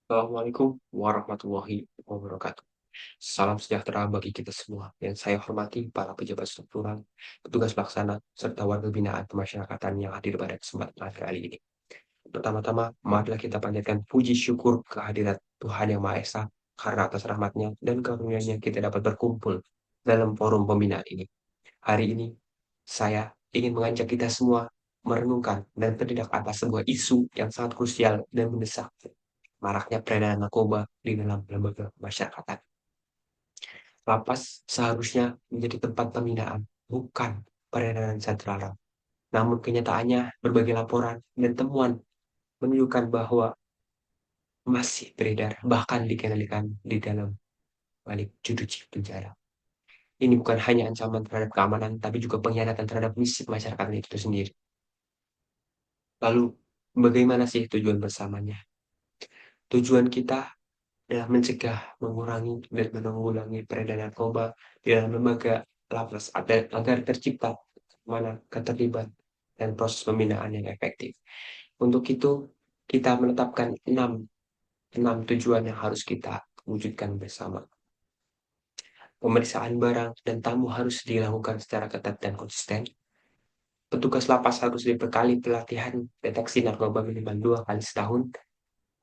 Assalamualaikum warahmatullahi wabarakatuh. Salam sejahtera bagi kita semua. Yang saya hormati para pejabat struktural, petugas pelaksana, serta warga binaan pemasyarakatan yang hadir pada kesempatan kali ini. Pertama-tama, marilah kita panjatkan puji syukur kehadirat Tuhan Yang Maha Esa karena atas rahmatnya dan karunia-Nya kita dapat berkumpul dalam forum pembinaan ini. Hari ini, saya ingin mengajak kita semua merenungkan dan bertindak atas sebuah isu yang sangat krusial dan mendesak, maraknya peredaran narkoba di dalam lembaga masyarakatan. Lapas seharusnya menjadi tempat pembinaan, bukan peredaran zat terlarang. Namun kenyataannya berbagai laporan dan temuan menunjukkan bahwa masih beredar, bahkan dikendalikan di dalam balik jeruji penjara. Ini bukan hanya ancaman terhadap keamanan, tapi juga pengkhianatan terhadap misi masyarakat itu sendiri. Lalu, bagaimana sih tujuan bersamanya? Tujuan kita adalah mencegah, mengurangi, dan menanggulangi peredaran narkoba di dalam lembaga lapas agar tercipta mana keterlibatan dan proses pembinaan yang efektif. Untuk itu, kita menetapkan enam tujuan yang harus kita wujudkan bersama. Pemeriksaan barang dan tamu harus dilakukan secara ketat dan konsisten. Petugas lapas harus dibekali pelatihan deteksi narkoba minimal 2 kali setahun.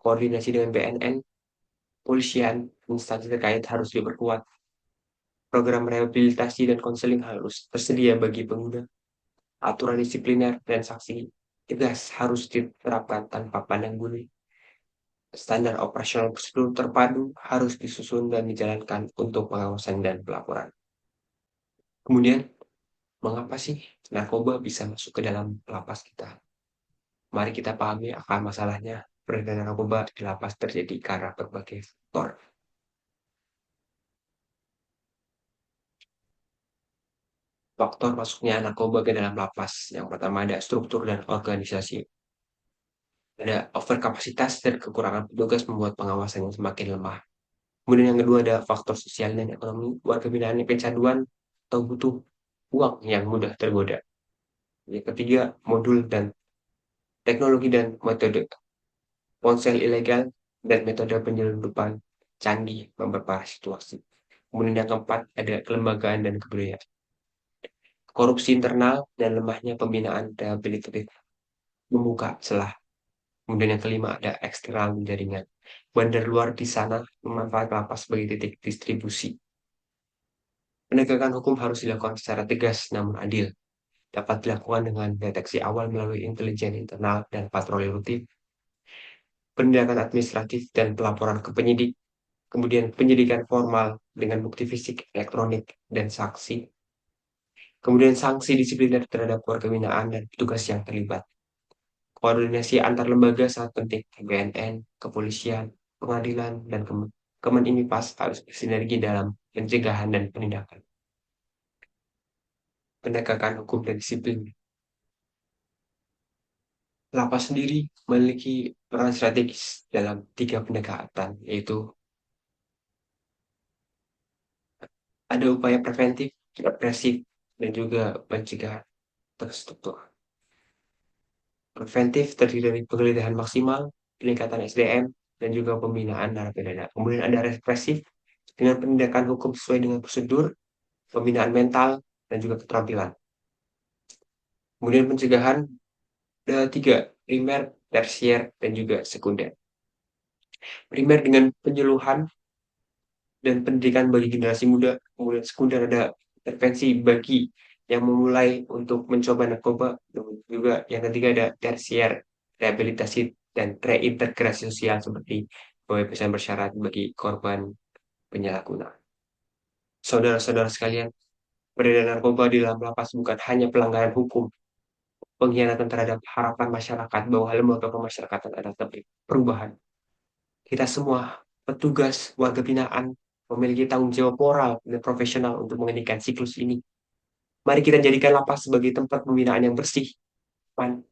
Koordinasi dengan BNN, polisian, instansi terkait harus diperkuat. Program rehabilitasi dan konseling harus tersedia bagi pengguna. Aturan disipliner dan sanksi tegas harus diterapkan tanpa pandang bulu. Standar operasional prosedur terpadu harus disusun dan dijalankan untuk pengawasan dan pelaporan. Kemudian, mengapa sih narkoba bisa masuk ke dalam lapas kita? Mari kita pahami akar masalahnya. Peredaran narkoba di lapas terjadi karena berbagai faktor. Faktor masuknya narkoba ke dalam lapas. Yang pertama ada struktur dan organisasi. Ada overkapasitas dan kekurangan petugas membuat pengawasan yang semakin lemah. Kemudian yang kedua ada faktor sosial dan ekonomi. Warga binaan yang kecanduan atau butuh uang yang mudah tergoda. Yang ketiga, modul dan teknologi dan metode. Ponsel ilegal dan metode penyelundupan canggih memperparah situasi. Kemudian yang keempat ada kelembagaan dan kebudayaan. Korupsi internal dan lemahnya pembinaan rehabilitatif membuka celah. Kemudian yang kelima ada eksternal jaringan. Bandar luar di sana memanfaatkan lapas sebagai titik distribusi. Penegakan hukum harus dilakukan secara tegas namun adil. Dapat dilakukan dengan deteksi awal melalui intelijen internal dan patroli rutin, penindakan administratif dan pelaporan ke penyidik, kemudian penyidikan formal dengan bukti fisik, elektronik, dan saksi, kemudian sanksi disipliner terhadap warga binaan dan petugas yang terlibat. Koordinasi antar lembaga sangat penting, BNN, kepolisian, pengadilan, dan Kemenimipas harus bersinergi dalam pencegahan dan penindakan. Penegakan hukum dan disiplin. Lapas sendiri memiliki peran strategis dalam tiga pendekatan, yaitu ada upaya preventif, represif, dan juga pencegahan terstruktur. Preventif terdiri dari penggeledahan maksimal, peningkatan SDM, dan juga pembinaan narapidana. Kemudian ada represif dengan penindakan hukum sesuai dengan prosedur, pembinaan mental, dan juga keterampilan. Kemudian pencegahan ada tiga, primer, tersier, dan juga sekunder. Primer dengan penyuluhan dan pendidikan bagi generasi muda, kemudian sekunder ada intervensi bagi yang memulai untuk mencoba narkoba, dan juga yang ketiga ada tersier, rehabilitasi dan reintegrasi sosial seperti pembebasan bersyarat bagi korban penyalahgunaan. Saudara-saudara sekalian, peredaran narkoba di dalam lapas bukan hanya pelanggaran hukum, pengkhianatan terhadap harapan masyarakat bahwa lembaga pemasyarakatan adalah tempat perubahan. Kita semua, petugas, warga binaan, memiliki tanggung jawab moral dan profesional untuk menghentikan siklus ini. Mari kita jadikan lapas sebagai tempat pembinaan yang bersih, aman,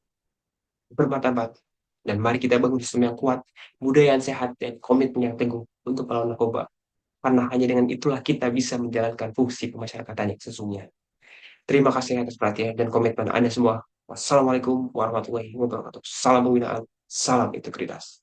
bermartabat. Dan mari kita bangun sistem yang kuat, budaya yang sehat, dan komitmen yang teguh untuk melawan narkoba. Karena hanya dengan itulah kita bisa menjalankan fungsi pemasyarakatan yang sesungguhnya. Terima kasih atas perhatian dan komitmen Anda semua. Wassalamualaikum warahmatullahi wabarakatuh. Salam pembinaan, salam integritas.